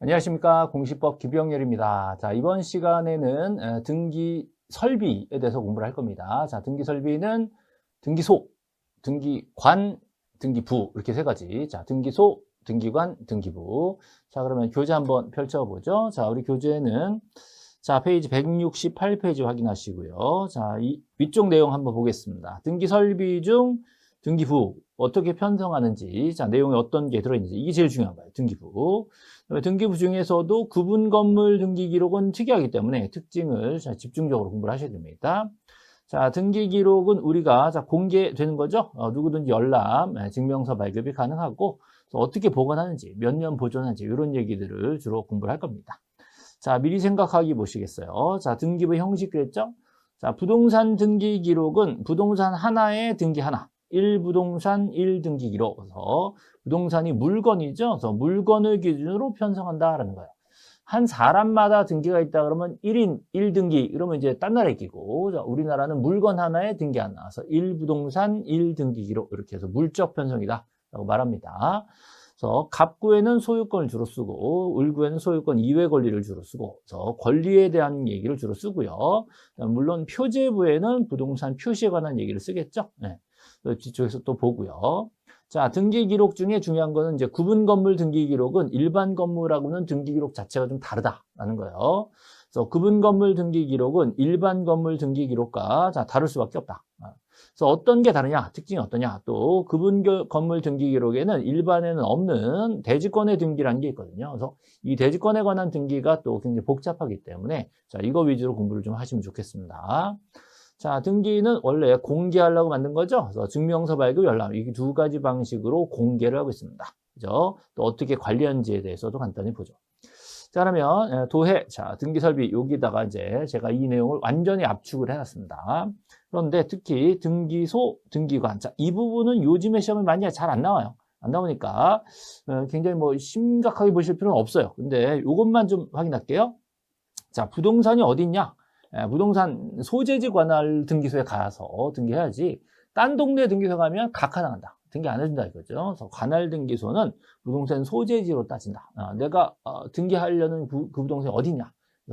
안녕하십니까. 공시법 김병렬입니다. 자, 이번 시간에는 등기 설비에 대해서 공부를 할 겁니다. 자, 등기 설비는 등기소, 등기관, 등기부 이렇게 세 가지. 자, 등기소, 등기관, 등기부. 자, 그러면 교재 한번 펼쳐보죠. 자, 우리 교재는 자, 페이지 168페이지 확인하시고요. 자, 이 위쪽 내용 한번 보겠습니다. 등기 설비 중 등기부 어떻게 편성하는지, 자, 내용에 어떤 게 들어있는지 이게 제일 중요한 거예요. 등기부. 등기부 중에서도 구분 건물 등기 기록은 특이하기 때문에 특징을 집중적으로 공부를 하셔야 됩니다. 자, 등기 기록은 우리가 공개되는 거죠. 누구든지 열람, 증명서 발급이 가능하고 어떻게 보관하는지, 몇 년 보존하는지 이런 얘기들을 주로 공부를 할 겁니다. 자, 미리 생각하기 보시겠어요. 자, 등기부 형식 그랬죠? 자, 부동산 등기 기록은 부동산 하나에 등기 하나. 1부동산 1등기 기록. 그래서 부동산이 물건이죠. 그래서 물건을 기준으로 편성한다라는 거예요. 한 사람마다 등기가 있다 그러면 1인 1등기 그러면 이제 딴 나라에 끼고, 우리나라는 물건 하나에 등기 하나. 그래서 1부동산 1등기 기록 이렇게 해서 물적 편성이다라고 말합니다. 그래서 갑구에는 소유권을 주로 쓰고 을구에는 소유권 이외 권리를 주로 쓰고, 그래서 권리에 대한 얘기를 주로 쓰고요. 물론 표제부에는 부동산 표시에 관한 얘기를 쓰겠죠. 네. 뒤쪽에서 또 보고요. 자, 등기 기록 중에 중요한 거는 이제 구분 건물 등기 기록은 일반 건물하고는 등기 기록 자체가 좀 다르다라는 거예요. 그래서 구분 건물 등기 기록은 일반 건물 등기 기록과 다를 수밖에 없다. 그래서 어떤 게 다르냐, 특징이 어떠냐, 또 구분 건물 등기 기록에는 일반에는 없는 대지권의 등기라는 게 있거든요. 그래서 이 대지권에 관한 등기가 또 굉장히 복잡하기 때문에 자, 이거 위주로 공부를 좀 하시면 좋겠습니다. 자, 등기는 원래 공개하려고 만든 거죠. 그래서 증명서 발급, 열람 이 두 가지 방식으로 공개를 하고 있습니다. 그죠? 또 어떻게 관리하는지에 대해서도 간단히 보죠. 자, 그러면 도해, 자, 등기 설비 여기다가 이제 제가 이 내용을 완전히 압축을 해놨습니다. 그런데 특히 등기소, 등기관, 자, 이 부분은 요즘에 시험에 많이 잘 안 나와요. 안 나오니까 굉장히 뭐 심각하게 보실 필요는 없어요. 근데 이것만 좀 확인할게요. 자, 부동산이 어디 있냐? 부동산 소재지 관할 등기소에 가서 등기해야지. 딴 동네 등기소 가면 각하당한다. 등기 안 해준다 이거죠. 그래서 관할 등기소는 부동산 소재지로 따진다. 내가 등기하려는 그 부동산이 어디냐?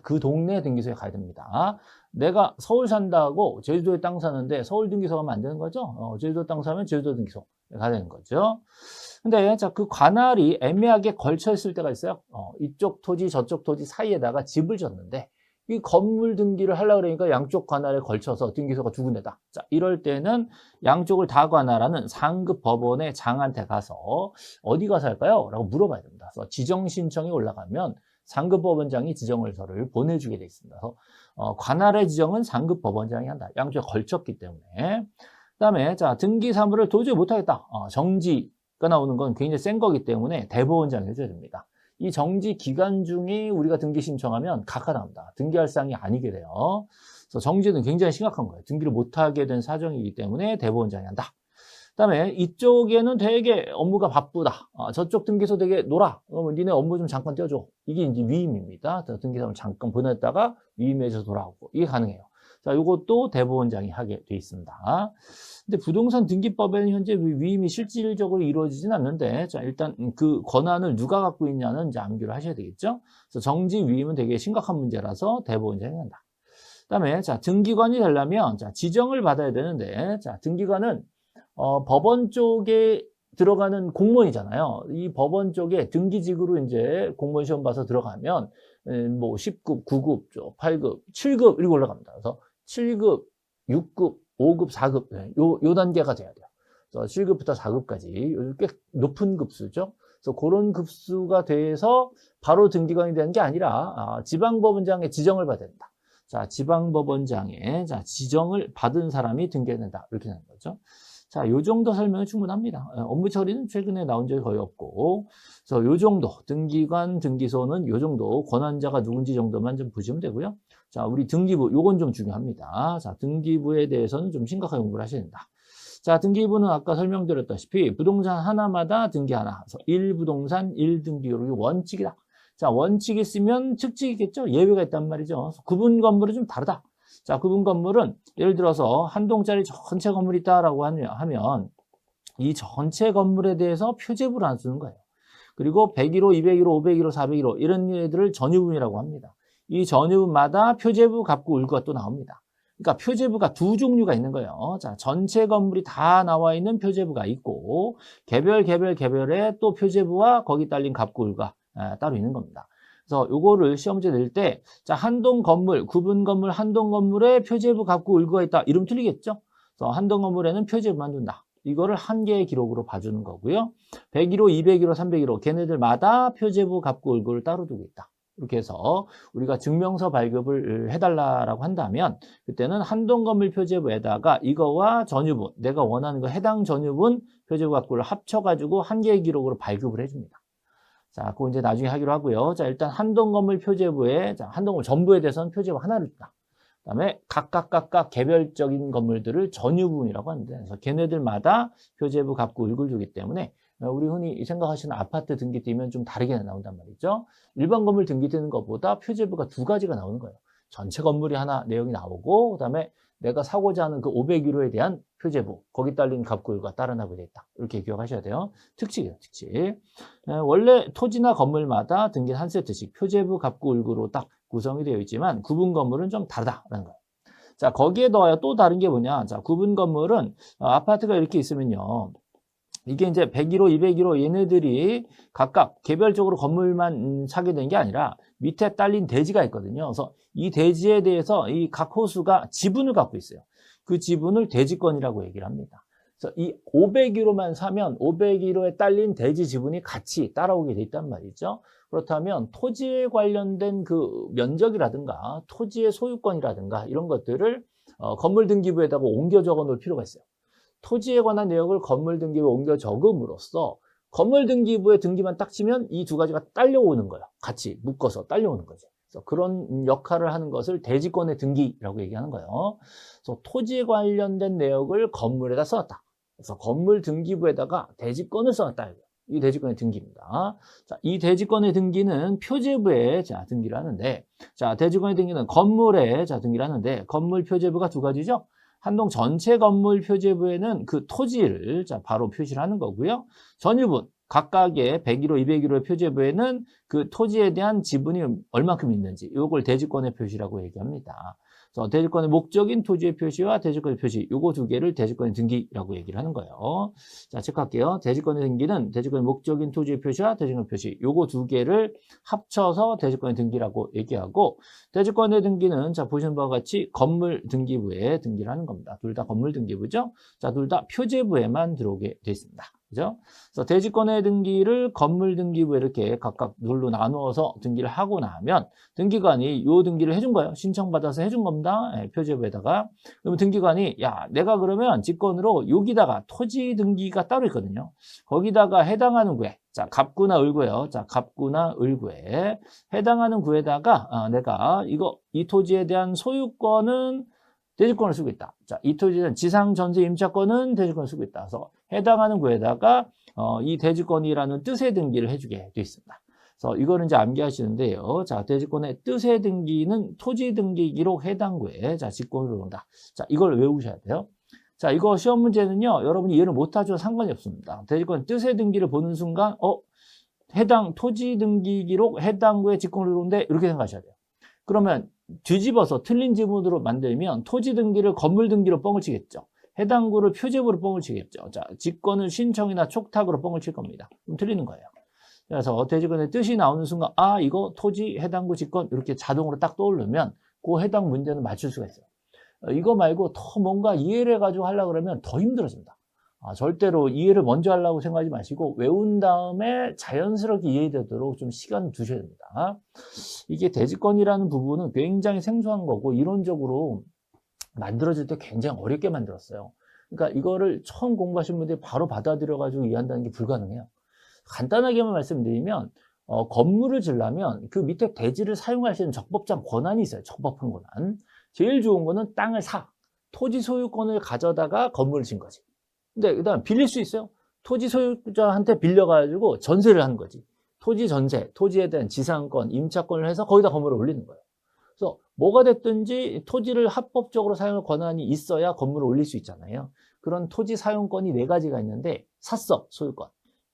그 동네 등기소에 가야 됩니다. 내가 서울 산다고 제주도에 땅 사는데 서울 등기소 가면 안 되는 거죠. 제주도 땅 사면 제주도 등기소 가야 되는 거죠. 근데 자, 그 관할이 애매하게 걸쳐 있을 때가 있어요. 이쪽 토지 저쪽 토지 사이에다가 집을 졌는데 이 건물 등기를 하려고 그러니까 양쪽 관할에 걸쳐서 등기소가 두 군데다. 자, 이럴 때는 양쪽을 다 관할하는 상급 법원의 장한테 가서 어디 가서 할까요? 라고 물어봐야 됩니다. 그래서 지정 신청이 올라가면 상급 법원장이 지정을서를 보내주게 돼 있습니다. 그래서 관할의 지정은 상급 법원장이 한다. 양쪽에 걸쳤기 때문에. 그다음에 자, 등기 사무를 도저히 못하겠다. 정지가 나오는 건 굉장히 센 거기 때문에 대법원장이 해줘야 됩니다. 이 정지 기간 중에 우리가 등기 신청하면 각하당합니다. 등기할 사항이 아니게 돼요. 그래서 정지는 굉장히 심각한 거예요. 등기를 못하게 된 사정이기 때문에 대법원장이 한다. 그다음에 이쪽에는 되게 업무가 바쁘다. 저쪽 등기소 되게 놀아. 그러면 니네 업무 좀 잠깐 떼어줘. 이게 이제 위임입니다. 등기소를 잠깐 보냈다가 위임해서 돌아오고 이게 가능해요. 자, 이것도 대법원장이 하게 돼 있습니다. 근데 부동산 등기법에는 현재 위임이 실질적으로 이루어지진 않는데, 자, 일단 그 권한을 누가 갖고 있냐는 이제 암기를 하셔야 되겠죠. 그래서 정지 위임은 되게 심각한 문제라서 대법원장이 한다. 그다음에 자, 등기관이 되려면 자, 지정을 받아야 되는데, 자, 등기관은 법원 쪽에 들어가는 공무원이잖아요. 이 법원 쪽에 등기직으로 이제 공무원 시험 봐서 들어가면 뭐 10급, 9급, 8급, 7급 이렇게 올라갑니다. 그래서 7급, 6급, 5급, 4급 요 단계가 돼야 돼요. 그래서 7급부터 4급까지 꽤 높은 급수죠. 그래서 그런 급수가 돼서 바로 등기관이 되는 게 아니라 지방법원장의 지정을 받아야 된다. 자, 지방법원장의 지정을 받은 사람이 등기해야 된다. 이렇게 되는 거죠. 자, 요 정도 설명이 충분합니다. 업무 처리는 최근에 나온 적이 거의 없고, 그래서 요 정도, 등기관, 등기소는 요 정도, 권한자가 누군지 정도만 좀 보시면 되고요. 자, 우리 등기부, 요건 좀 중요합니다. 자, 등기부에 대해서는 좀 심각하게 공부를 하셔야 된다. 자, 등기부는 아까 설명드렸다시피 부동산 하나마다 등기 하나, 그래서 1부동산 1등기로 원칙이다. 자, 원칙이 있으면 특칙이겠죠? 예외가 있단 말이죠. 구분 건물은 좀 다르다. 자, 구분 건물은 예를 들어서 한 동짜리 전체 건물이 있다라고 하면 이 전체 건물에 대해서 표제부를 안 쓰는 거예요. 그리고 101호, 201호, 501호, 401호 이런 애들을 전유분이라고 합니다. 이 전유분마다 표제부, 갑구, 을구가 또 나옵니다. 그러니까 표제부가 두 종류가 있는 거예요. 자, 전체 건물이 다 나와 있는 표제부가 있고 개별에 또 표제부와 거기 딸린 갑구, 을구가 따로 있는 겁니다. 그래서 요거를 시험 문제 낼 때, 자, 한동 건물, 구분 건물, 한동 건물에 표제부, 갑구, 을구가 있다. 이러면 틀리겠죠? 그래서 한동 건물에는 표제부만 둔다. 이거를 한 개의 기록으로 봐주는 거고요. 101호, 201호, 301호 걔네들마다 표제부, 갑구, 을구를 따로 두고 있다. 이렇게 해서 우리가 증명서 발급을 해달라고 한다면 그때는 한동 건물 표제부에다가 이거와 전유분, 내가 원하는 거 해당 전유분, 표제부, 갑구를 합쳐가지고 한 개의 기록으로 발급을 해줍니다. 자, 그거 이제 나중에 하기로 하고요. 자, 일단 한동 건물 표제부에, 자, 한동 건물 전부에 대해서는 표제부 하나를 준다. 그 다음에 각각 개별적인 건물들을 전유분이라고 하는데, 그래서 걔네들마다 표제부, 갑구, 을구를 주기 때문에 우리 흔히 생각하시는 아파트 등기 띄면 좀 다르게 나온단 말이죠. 일반 건물 등기 띄는 것보다 표제부가 두 가지가 나오는 거예요. 전체 건물이 하나 내용이 나오고, 그 다음에 내가 사고자 하는 그 501호에 대한 표제부, 거기 딸린 갑구, 을구가 따라 나오게 돼 있다. 이렇게 기억하셔야 돼요. 특칙이에요, 특칙. 원래 토지나 건물마다 등기는 한 세트씩 표제부, 갑구, 을구로 딱 구성이 되어 있지만 구분 건물은 좀 다르다라는 거예요. 자, 거기에 더하여 또 다른 게 뭐냐? 자, 구분 건물은 아파트가 이렇게 있으면요. 이게 이제 101호, 201호 얘네들이 각각 개별적으로 건물만 사게 된 게 아니라 밑에 딸린 대지가 있거든요. 그래서 이 대지에 대해서 이 각 호수가 지분을 갖고 있어요. 그 지분을 대지권이라고 얘기를 합니다. 그래서 이 501호만 사면 501호에 딸린 대지 지분이 같이 따라오게 돼 있단 말이죠. 그렇다면 토지에 관련된 그 면적이라든가 토지의 소유권이라든가 이런 것들을 건물 등기부에다가 옮겨 적어 놓을 필요가 있어요. 토지에 관한 내역을 건물 등기부에 옮겨 적음으로써 건물 등기부에 등기만 딱 치면 이 두 가지가 딸려오는 거예요. 같이 묶어서 딸려오는 거죠. 그래서 그런 역할을 하는 것을 대지권의 등기라고 얘기하는 거예요. 그래서 토지에 관련된 내역을 건물에다 써놨다. 그래서 건물 등기부에다가 대지권을 써놨다. 이 대지권의 등기입니다. 자, 이 대지권의 등기는 표제부에 등기를 하는데, 자, 대지권의 등기는 건물에 등기를 하는데, 건물 표제부가 두 가지죠. 한동 전체 건물 표제부에는 그 토지를 바로 표시를 하는 거고요. 전유분, 각각의 101호, 201호의 표제부에는 그 토지에 대한 지분이 얼마큼 있는지 이걸 대지권의 표시라고 얘기합니다. 그래서 대지권의 목적인 토지의 표시와 대지권의 표시 요거 두 개를 대지권의 등기라고 얘기를 하는 거예요. 자, 체크할게요. 대지권의 등기는 대지권의 목적인 토지의 표시와 대지권의 표시 요거 두 개를 합쳐서 대지권의 등기라고 얘기하고 대지권의 등기는 자 보시는 바와 같이 건물 등기부에 등기를 하는 겁니다. 둘 다 건물 등기부죠. 자, 둘 다 표제부에만 들어오게 되어 있습니다. 그죠? 그래서 대지권의 등기를 건물 등기부에 이렇게 각각 둘로 나누어서 등기를 하고 나면 등기관이 요 등기를 해준 거예요. 신청받아서 해준 겁니다. 표제부에다가. 그러면 등기관이 야, 내가 그러면 직권으로 여기다가 토지 등기가 따로 있거든요. 거기다가 해당하는 구에 자, 갑구나 을구예요. 자, 갑구나 을구에 해당하는 구에다가 내가 이 토지에 대한 소유권은 대지권을 쓰고 있다. 자, 이 토지에 대한 지상 전세 임차권은 대지권을 쓰고 있다. 그래서 해당하는 구에다가 이 대지권이라는 뜻의 등기를 해주게 되어 있습니다. 그래서 이거는 이제 암기하시는데요. 자, 대지권의 뜻의 등기는 토지 등기 기록 해당 구에 자, 직권으로 온다. 자, 이걸 외우셔야 돼요. 자, 이거 시험 문제는요. 여러분이 이해를 못하셔도 상관이 없습니다. 대지권 뜻의 등기를 보는 순간 해당 토지 등기 기록 해당 구에 직권으로 오는데 이렇게 생각하셔야 돼요. 그러면 뒤집어서 틀린 지문으로 만들면 토지 등기를 건물 등기로 뻥을 치겠죠. 해당 구를 표제부로 뻥을 치겠죠. 자, 직권을 신청이나 촉탁으로 뻥을 칠 겁니다. 그럼 틀리는 거예요. 그래서 대지권의 뜻이 나오는 순간 이거 토지 해당 구 직권 이렇게 자동으로 딱 떠오르면 그 해당 문제는 맞출 수가 있어요. 이거 말고 더 뭔가 이해를 해가지고 하려고 그러면 더 힘들어집니다. 절대로 이해를 먼저 하려고 생각하지 마시고 외운 다음에 자연스럽게 이해되도록 좀 시간을 두셔야 됩니다. 이게 대지권이라는 부분은 굉장히 생소한 거고 이론적으로 만들어질 때 굉장히 어렵게 만들었어요. 그러니까 이거를 처음 공부하신 분들이 바로 받아들여가지고 이해한다는 게 불가능해요. 간단하게만 말씀드리면 건물을 지으려면 그 밑에 대지를 사용할 수 있는 적법상 권한이 있어요. 적법한 권한. 제일 좋은 거는 땅을 토지 소유권을 가져다가 건물을 지은 거지. 근데 그다음 빌릴 수 있어요. 토지 소유자한테 빌려가지고 전세를 하는 거지. 토지 전세, 토지에 대한 지상권, 임차권을 해서 거기다 건물을 올리는 거예요. 그래서 뭐가 됐든지 토지를 합법적으로 사용할 권한이 있어야 건물을 올릴 수 있잖아요. 그런 토지 사용권이 4가지가 있는데 샀어, 소유권.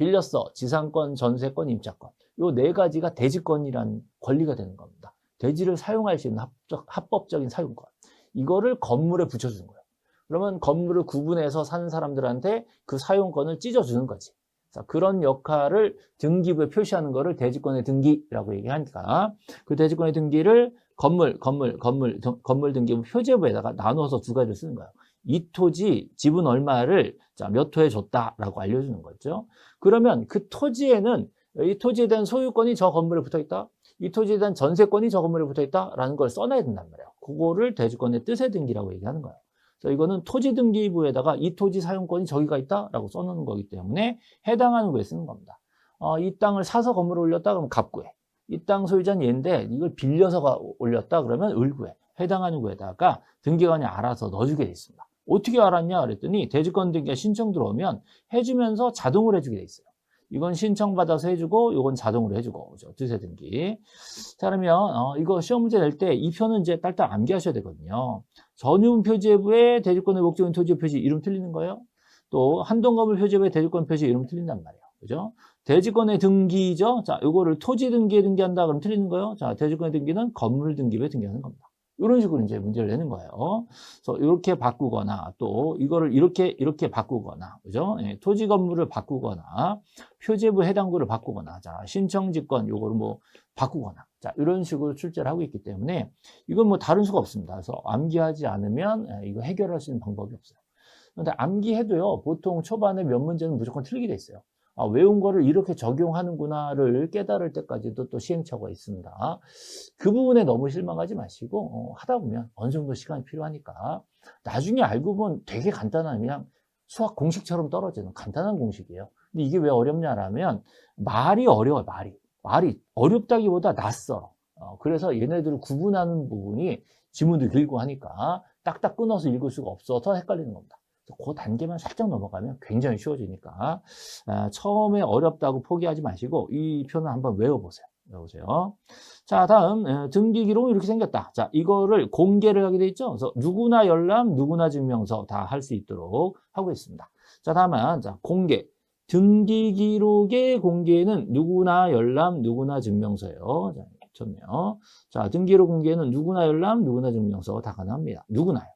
빌렸어. 지상권, 전세권, 임차권. 요 네 가지가 대지권이란 권리가 되는 겁니다. 대지를 사용할 수 있는 합법적인 사용권. 이거를 건물에 붙여주는 거예요. 그러면 건물을 구분해서 사는 사람들한테 그 사용권을 찢어주는 거지. 자, 그런 역할을 등기부에 표시하는 거를 대지권의 등기라고 얘기하니까 그 대지권의 등기를 건물 등기부 표제부에다가 나눠서 두 가지를 쓰는 거예요. 이 토지 지분 얼마를 자, 몇 호에 줬다라고 알려주는 거죠. 그러면 그 토지에는 이 토지에 대한 소유권이 저 건물에 붙어 있다. 이 토지에 대한 전세권이 저 건물에 붙어 있다라는 걸 써놔야 된단 말이에요. 그거를 대지권의 뜻의 등기라고 얘기하는 거예요. 그래서 이거는 토지 등기부에다가 이 토지 사용권이 저기가 있다라고 써놓는 거기 때문에 해당하는 거에 쓰는 겁니다. 이 땅을 사서 건물을 올렸다 그러면 갑구에, 이 땅 소유자는 얘인데 이걸 빌려서 올렸다 그러면 을구에, 해당하는 거에다가 등기관이 알아서 넣어주게 돼 있습니다. 어떻게 알았냐 그랬더니 대지권 등기가 신청 들어오면 해주면서 자동으로 해주게 돼 있어요. 이건 신청받아서 해주고 이건 자동으로 해주고 그죠? 뜻의 등기. 자, 그러면 이거 시험 문제 낼 때 이 표는 이제 딸딸 암기하셔야 되거든요. 전유분 표제부의 대지권의 목적인 토지 표시 이름 틀리는 거예요. 또 한동건물 표제부의 대지권 표시 이름 틀린단 말이에요. 그죠? 대지권의 등기죠. 자, 이거를 토지 등기에 등기한다 그러면 틀리는 거예요. 자, 대지권의 등기는 건물 등기부에 등기하는 겁니다. 이런 식으로 이제 문제를 내는 거예요. 그래서 이렇게 바꾸거나 또 이거를 이렇게 바꾸거나, 그죠? 예, 토지 건물을 바꾸거나 표제부 해당구를 바꾸거나, 자, 신청지권 요거를 뭐 바꾸거나, 자, 이런 식으로 출제를 하고 있기 때문에 이건 뭐 다른 수가 없습니다. 그래서 암기하지 않으면 이거 해결할 수 있는 방법이 없어요. 그런데 암기해도요, 보통 초반에 몇 문제는 무조건 틀리게 돼 있어요. 외운 거를 이렇게 적용하는구나를 깨달을 때까지도 또 시행착오가 있습니다. 그 부분에 너무 실망하지 마시고 하다 보면 어느 정도 시간이 필요하니까 나중에 알고 보면 되게 간단한 그냥 수학 공식처럼 떨어지는 간단한 공식이에요. 근데 이게 왜 어렵냐라면 말이 어려워요. 말이 어렵다기보다 낯설어. 그래서 얘네들을 구분하는 부분이 지문도 길고 하니까 딱딱 끊어서 읽을 수가 없어서 헷갈리는 겁니다. 그 단계만 살짝 넘어가면 굉장히 쉬워지니까 처음에 어렵다고 포기하지 마시고 이 표는 한번 외워보세요. 자, 다음 등기 기록은 이렇게 생겼다. 자, 이거를 공개를 하게 돼 있죠. 그래서 누구나 열람, 누구나 증명서 다 할 수 있도록 하고 있습니다. 자, 다음은 자, 공개. 등기 기록의 공개는 누구나 열람, 누구나 증명서예요. 자, 좋네요. 자, 등기 기록 공개는 누구나 열람, 누구나 증명서 다 가능합니다. 누구나요.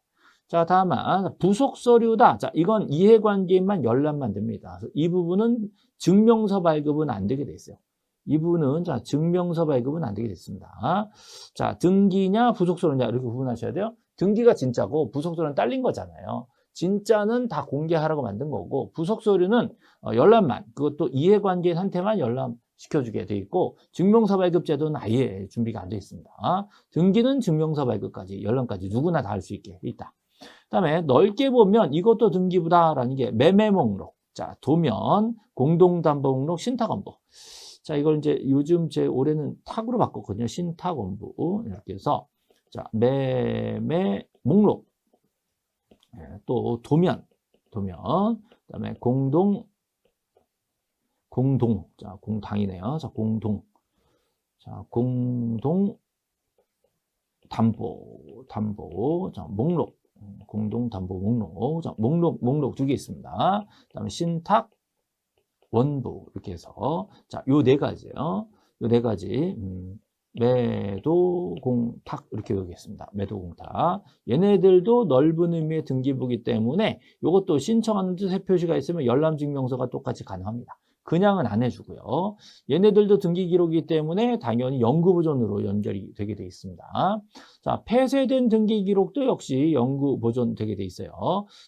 자, 다음은 부속 서류다. 자, 이건 이해관계인만 열람만 됩니다. 이 부분은 증명서 발급은 안 되게 돼 있어요. 이 부분은 자, 증명서 발급은 안 되게 됐습니다. 자, 등기냐 부속 서류냐 이렇게 구분하셔야 돼요. 등기가 진짜고 부속 서류는 딸린 거잖아요. 진짜는 다 공개하라고 만든 거고 부속 서류는 열람만, 그것도 이해관계인한테만 열람 시켜주게 돼 있고 증명서 발급 제도는 아예 준비가 안 돼 있습니다. 등기는 증명서 발급까지 열람까지 누구나 다 할 수 있게 있다. 그다음에 넓게 보면 이것도 등기부다라는 게 매매 목록, 자, 도면, 공동담보 목록, 신탁원부. 자, 이걸 이제 요즘 제 올해는 탁으로 바꿨거든요. 신탁원부 이렇게 해서 자, 매매 목록, 또 도면, 그다음에 자, 공당이네요. 자, 공동 담보, 자, 목록. 공동담보 목록, 자, 목록 두 개 있습니다. 그다음에 신탁, 원부 이렇게 해서 자, 요 네 가지요. 요 네 가지 매도, 공탁 이렇게 여기겠습니다. 매도, 공탁. 얘네들도 넓은 의미의 등기부기 때문에 이것도 신청하는 뜻의 표시가 있으면 열람증명서가 똑같이 가능합니다. 그냥은 안 해주고요. 얘네들도 등기 기록이기 때문에 당연히 영구보존으로 연결이 되게 돼 있습니다. 자, 폐쇄된 등기 기록도 역시 영구보존 되게 돼 있어요.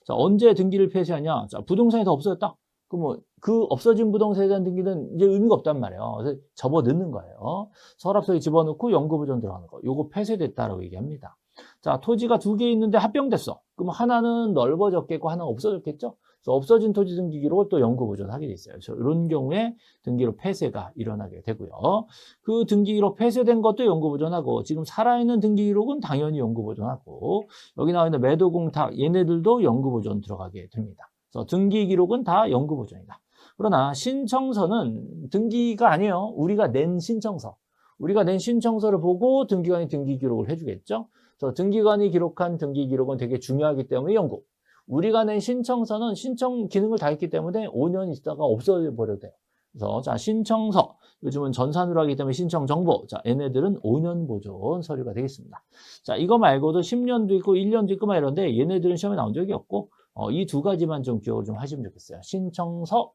자, 언제 등기를 폐쇄하냐? 자, 부동산이 다 없어졌다. 그럼 그 없어진 부동산에 대한 등기는 이제 의미가 없단 말이에요. 그래서 접어 넣는 거예요. 서랍속에 집어넣고 영구보존 들어가는 거. 요거 폐쇄됐다라고 얘기합니다. 자, 토지가 두 개 있는데 합병됐어. 그럼 하나는 넓어졌겠고 하나는 없어졌겠죠? 그래서 없어진 토지 등기 기록을 또 영구 보존하게 돼 있어요. 그래서 이런 경우에 등기록 폐쇄가 일어나게 되고요. 그 등기 기록 폐쇄된 것도 영구 보존하고 지금 살아있는 등기 기록은 당연히 영구 보존하고 여기 나와 있는 매도 공탁 얘네들도 영구 보존 들어가게 됩니다. 그래서 등기 기록은 다 영구 보존이다. 그러나 신청서는 등기가 아니에요. 우리가 낸 신청서를 보고 등기관이 등기 기록을 해주겠죠. 그래서 등기관이 기록한 등기 기록은 되게 중요하기 때문에 영구. 우리가 낸 신청서는 신청 기능을 다 했기 때문에 5년 있다가 없어져 버려도 돼요. 그래서 자, 신청서. 요즘은 전산으로 하기 때문에 신청정보. 자, 얘네들은 5년 보존 서류가 되겠습니다. 자, 이거 말고도 10년도 있고 1년도 있고 막 이런데 얘네들은 시험에 나온 적이 없고, 이 두 가지만 좀 기억을 좀 하시면 좋겠어요. 신청서.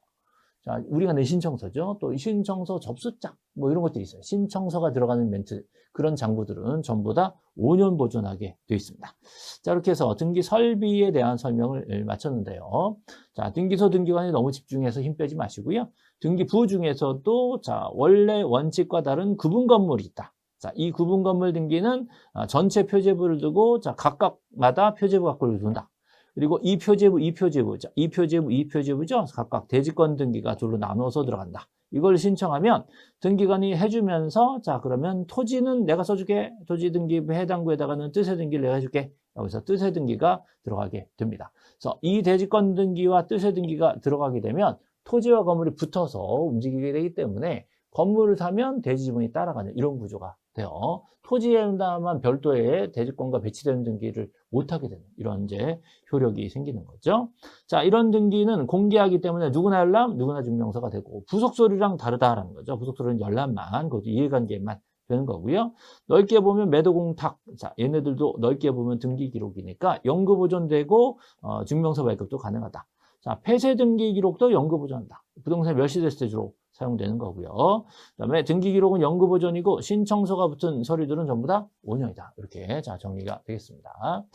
자, 우리가 낸 신청서죠. 또 신청서 접수장, 뭐 이런 것들이 있어요. 신청서가 들어가는 멘트, 그런 장부들은 전부 다 5년 보존하게 되어 있습니다. 자, 이렇게 해서 등기 설비에 대한 설명을 마쳤는데요. 자, 등기소 등기관에 너무 집중해서 힘 빼지 마시고요. 등기부 중에서도 자, 원래 원칙과 다른 구분 건물이 있다. 자, 이 구분 건물 등기는 전체 표제부를 두고 자, 각각마다 표제부 갖고를 둔다. 그리고 이 표제부, 이 표제부죠. 이 표제부, 이 표제부죠. 각각 대지권 등기가 둘로 나눠서 들어간다. 이걸 신청하면 등기관이 해주면서 자, 그러면 토지는 내가 써줄게. 토지 등기 해당 구에다가는 뜻의 등기를 내가 해줄게. 여기서 뜻의 등기가 들어가게 됩니다. 그래서 이 대지권 등기와 뜻의 등기가 들어가게 되면 토지와 건물이 붙어서 움직이게 되기 때문에 건물을 사면 대지 지분이 따라가는 이런 구조가 돼요. 토지에만 별도의 대지권과 배치되는 등기를 못하게 되는 이런 이제 효력이 생기는 거죠. 자, 이런 등기는 공개하기 때문에 누구나 열람, 누구나 증명서가 되고 부속서류랑 다르다라는 거죠. 부속서류는 열람만, 그것도 이해관계만 되는 거고요. 넓게 보면 매도공탁, 자, 얘네들도 넓게 보면 등기 기록이니까 연구 보존되고 증명서 발급도 가능하다. 자, 폐쇄 등기 기록도 연구 보존한다. 부동산이 멸시됐을 때 주로 사용되는 거고요. 그다음에 등기 기록은 연구 보존이고 신청서가 붙은 서류들은 전부 다 5년이다. 이렇게 자, 정리가 되겠습니다.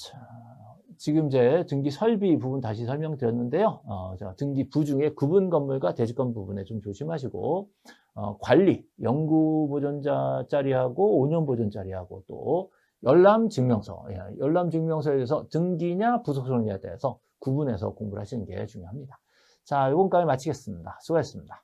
자, 지금 이제 등기 설비 부분 다시 설명드렸는데요. 자, 등기부 중에 구분 건물과 대지권 부분에 좀 조심하시고 관리, 연구 보존자짜리하고 5년 보존짜리하고 또 열람 증명서, 열람 증명서에 대해서 등기냐 부속서류냐에 대해서 구분해서 공부를 하시는 게 중요합니다. 자, 이번까지 마치겠습니다. 수고하셨습니다.